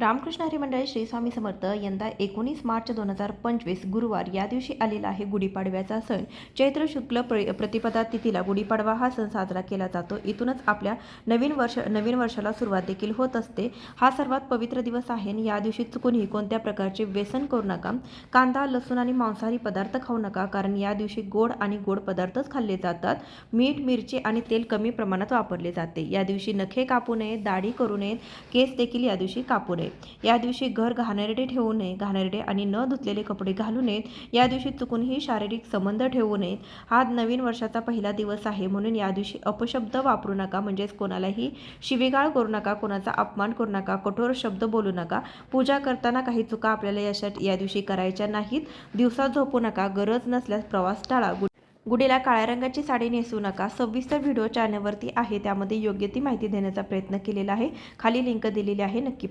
रामकृष्ण हरी मंडळी श्री स्वामी समर्थ यंदा 19 मार्च 2025 गुरुवार या दिवशी आलेला आहे गुढीपाडव्याचा सण। चैत्र शुक्ल प्रतिपदा तिथीला गुढीपाडवा हा सण साजरा केला जातो। इथूनच आपल्या नवीन वर्षाला सुरुवात देखील होत असते। हा सर्वात पवित्र दिवस आहे आणि या दिवशी चुकूनही कोणत्या प्रकारचे व्यसन करू नका। कांदा, लसूण आणि मांसाहारी पदार्थ खाऊ नका, कारण या दिवशी गोड पदार्थच खाल्ले जातात। मीठ, मिरची आणि तेल कमी प्रमाणात वापरले जाते। या दिवशी नखे कापू नये, दाढी करू नये, केस देखील या दिवशी कापू नये। या दिवशी घर घाणेरडे ठेवू नये, घाणेरडे आणि न धुतलेले कपडे घालू नयेत। या दिवशी चुकूनही शारीरिक संबंध ठेवू नयेत। हा नवीन वर्षाचा पहिला दिवस आहे, म्हणून या दिवशी अपशब्द वापरू नका, म्हणजेच कोणालाही शिवीगाळ करू नका, कोणाचा अपमान करू नका, कठोर शब्द बोलू नका। पूजा करताना काही चुका आपल्याला या दिवशी करायच्या नाहीत। दिवसा झोपू नका, गरज नसल्यास प्रवास टाळा। गुढीला काळ्या रंगाची साडी नेसवू नका। सविस्तर व्हिडिओ चॅनलवरती आहे, त्यामध्ये योग्य ती माहिती देण्याचा प्रयत्न केलेला आहे। खाली लिंक दिलेली आहे, नक्की